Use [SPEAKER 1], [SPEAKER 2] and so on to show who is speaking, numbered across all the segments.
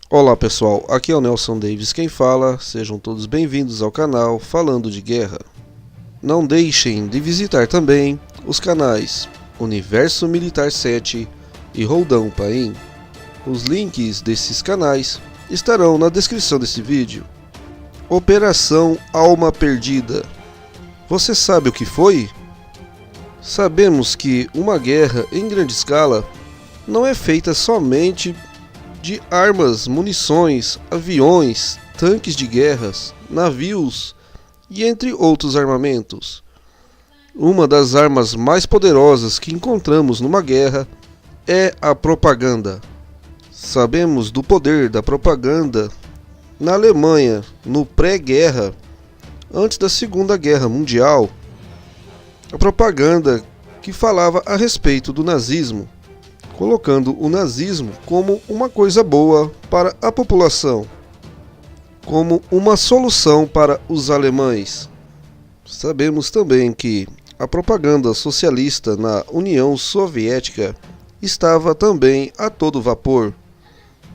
[SPEAKER 1] Olá pessoal, aqui é o Nelson Davis quem fala, sejam todos bem-vindos ao canal Falando de Guerra. Não deixem de visitar também os canais Universo Militar 7 e Roldão Paim. Os links desses canais estarão na descrição desse vídeo. Operação Alma Perdida. Você sabe o que foi? Sabemos que uma guerra em grande escala não é feita somente de armas, munições, aviões, tanques de guerras, navios e entre outros armamentos. Uma das armas mais poderosas que encontramos numa guerra é a propaganda. Sabemos do poder da propaganda na Alemanha no pré-guerra, antes da Segunda Guerra Mundial. A propaganda que falava a respeito do nazismo, colocando o nazismo como uma coisa boa para a população, como uma solução para os alemães. Sabemos também que a propaganda socialista na União Soviética estava também a todo vapor,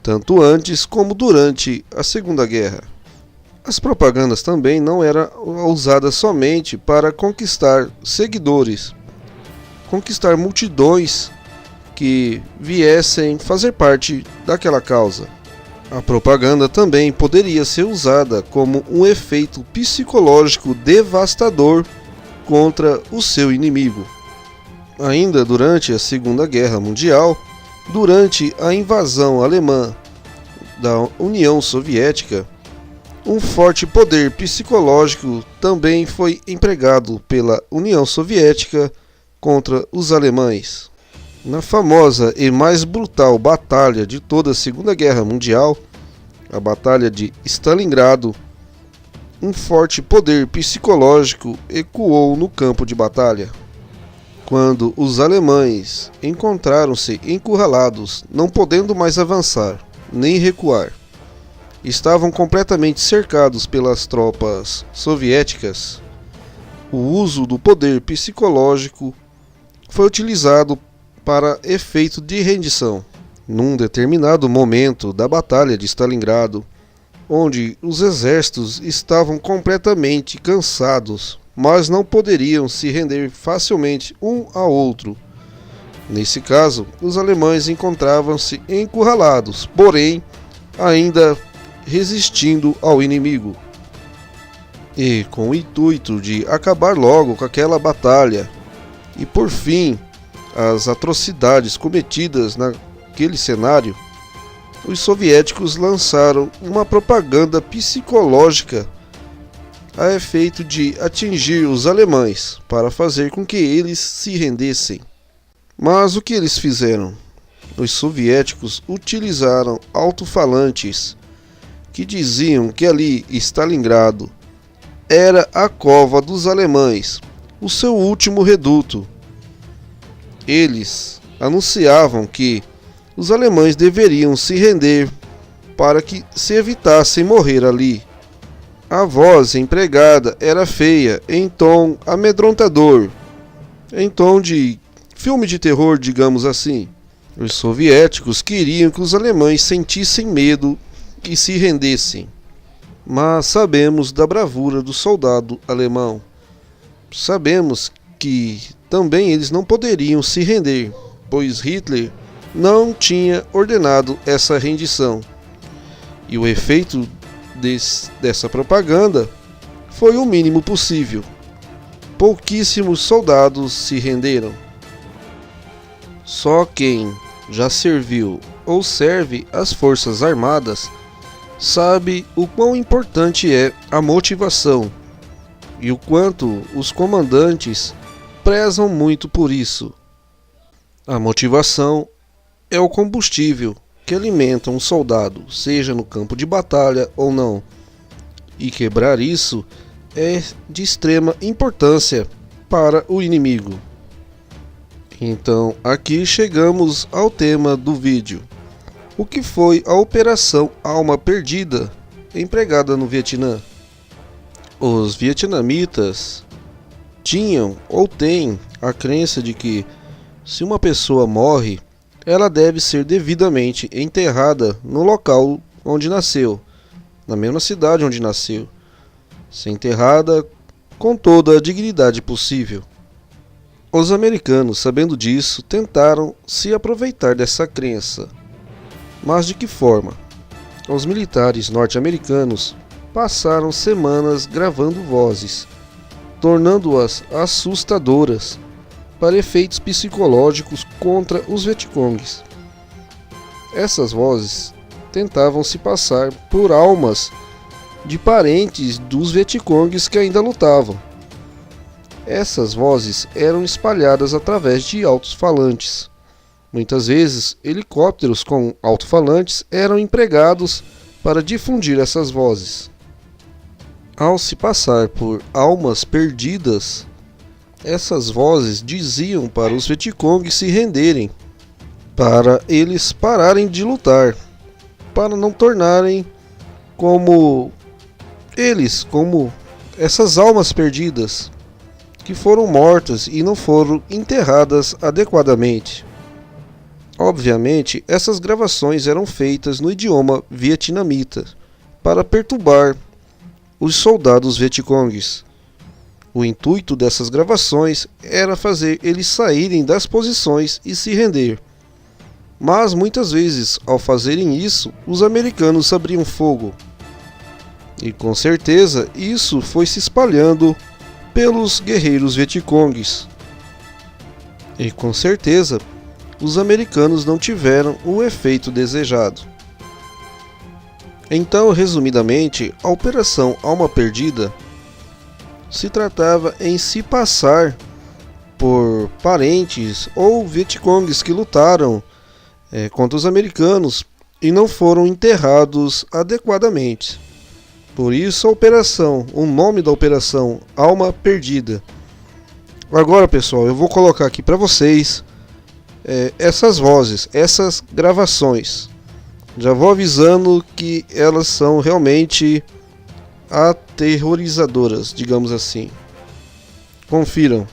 [SPEAKER 1] tanto antes como durante a Segunda Guerra. As propagandas também não eram usadas somente para conquistar seguidores, conquistar multidões que viessem fazer parte daquela causa. A propaganda também poderia ser usada como um efeito psicológico devastador contra o seu inimigo. Ainda durante a Segunda Guerra Mundial, durante a invasão alemã da União Soviética, um forte poder psicológico também foi empregado pela União Soviética contra os alemães. Na famosa e mais brutal batalha de toda a Segunda Guerra Mundial, a Batalha de Stalingrado, um forte poder psicológico ecoou no campo de batalha. Quando os alemães encontraram-se encurralados, não podendo mais avançar nem recuar, estavam completamente cercados pelas tropas soviéticas, o uso do poder psicológico foi utilizado para efeito de rendição. Num determinado momento da Batalha de Stalingrado, onde os exércitos estavam completamente cansados, mas não poderiam se render facilmente um ao outro. Nesse caso, os alemães encontravam-se encurralados, porém ainda resistindo ao inimigo. E com o intuito de acabar logo com aquela batalha e por fim as atrocidades cometidas naquele cenário, os soviéticos lançaram uma propaganda psicológica a efeito de atingir os alemães para fazer com que eles se rendessem. Mas o que eles fizeram? Os soviéticos utilizaram alto-falantes que diziam que ali Stalingrado era a cova dos alemães, o seu último reduto. Eles anunciavam que os alemães deveriam se render para que se evitassem morrer ali. A voz empregada era feia, em tom amedrontador, em tom de filme de terror, digamos assim. Os soviéticos queriam que os alemães sentissem medo e se rendessem. Mas sabemos da bravura do soldado alemão. Sabemos que também eles não poderiam se render, pois Hitler não tinha ordenado essa rendição. E o efeito dessa propaganda foi o mínimo possível. Pouquíssimos soldados se renderam. Só quem já serviu ou serve as Forças Armadas sabe o quão importante é a motivação e o quanto os comandantes prezam muito por isso. A motivação é o combustível que alimenta um soldado, seja no campo de batalha ou não, e quebrar isso é de extrema importância para o inimigo. Então, aqui chegamos ao tema do vídeo. O que foi a Operação Alma Perdida empregada no Vietnã? Os vietnamitas tinham ou têm a crença de que se uma pessoa morre, ela deve ser devidamente enterrada no local onde nasceu, na mesma cidade onde nasceu, ser enterrada com toda a dignidade possível. Os americanos, sabendo disso, tentaram se aproveitar dessa crença. Mas de que forma? Os militares norte-americanos passaram semanas gravando vozes, tornando-as assustadoras para efeitos psicológicos contra os Vietcongues. Essas vozes tentavam se passar por almas de parentes dos Vietcongues que ainda lutavam. Essas vozes eram espalhadas através de alto-falantes. Muitas vezes, helicópteros com alto-falantes eram empregados para difundir essas vozes. Ao se passar por almas perdidas, essas vozes diziam para os Vietcongues se renderem, para eles pararem de lutar, para não tornarem como eles, como essas almas perdidas, que foram mortas e não foram enterradas adequadamente. Obviamente, essas gravações eram feitas no idioma vietnamita, para perturbar os soldados vietcongues. O intuito dessas gravações era fazer eles saírem das posições e se render. Mas muitas vezes, ao fazerem isso, os americanos abriam fogo. E com certeza isso foi se espalhando pelos guerreiros vietcongues. E com certeza os americanos não tiveram o efeito desejado. Então, resumidamente, a Operação Alma Perdida se tratava em se passar por parentes ou vietcongues que lutaram contra os americanos e não foram enterrados adequadamente. Por isso o nome da operação Alma Perdida. Agora, pessoal, eu vou colocar aqui para vocês essas vozes, essas gravações. Já vou avisando que elas são realmente aterrorizadoras, digamos assim. Confiram.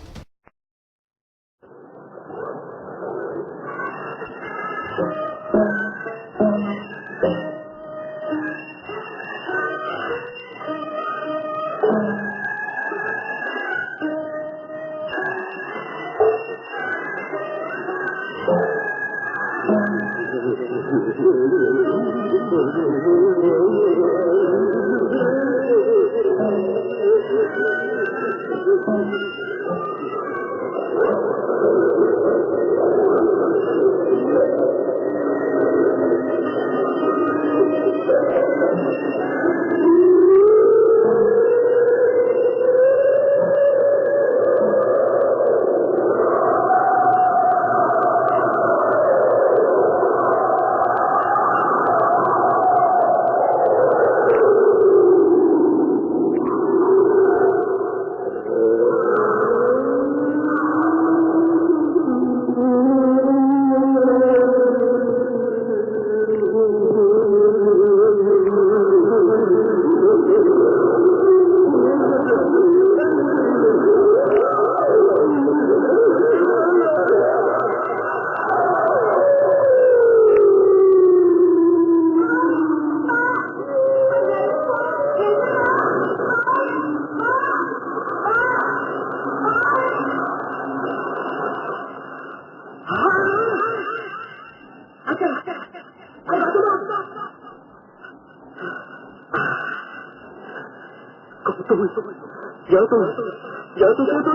[SPEAKER 2] Vợ tôi đang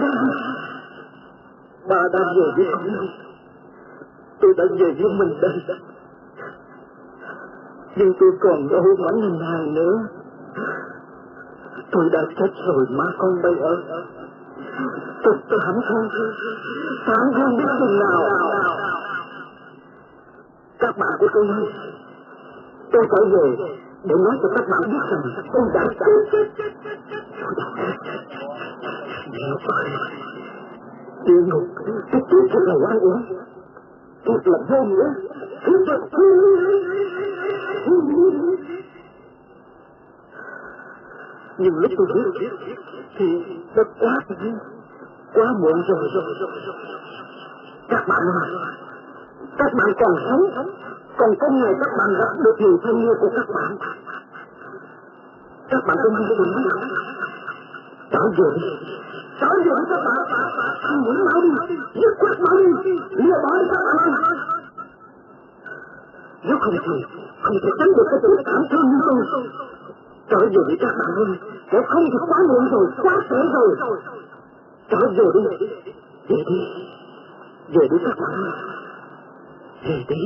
[SPEAKER 2] bà đang về với con. Tôi đã về với mình đây. Nhưng tôi còn đâu mảnh hình hài nữa. Tôi đã chết rồi má con bây ở. Tôi hẳn thôi. Sáng hơn biết chừng nào. Các bạn của tôi ơi, tôi phải về để nói cho các bạn biết rằng tôi đã chết. Mẹ ơi, địa ngục, cái chết thật là oan uổng, thật là vô nghĩa, thật là nhưng lúc tôi biết thì đã quá muộn rồi. Các bạn ơi, các bạn còn sống, Còn có ngày các bạn gặp được người thân yêu của các bạn không hay buồn nữa. Trở về đi các bạn. Muốn mau đi, dứt khoát mau đi, lìa bỏ đi các bạn. Nếu không thể tránh được cái chút cảm thương như tôi. Trở về đi các bạn ơi, nếu không thì quá muộn rồi, quá trễ rồi. Trở về đi các bạn ơi. Về đi.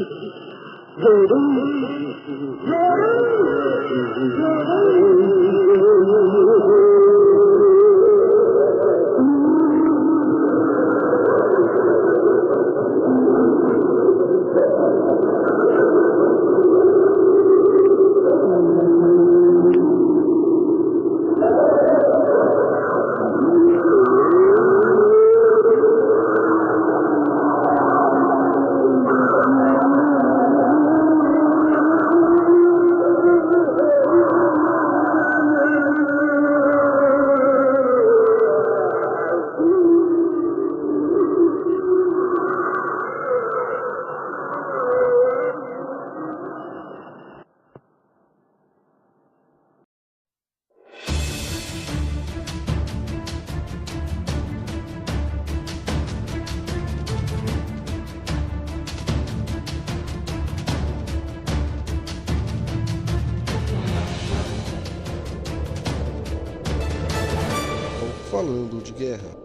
[SPEAKER 1] Falando de Guerra.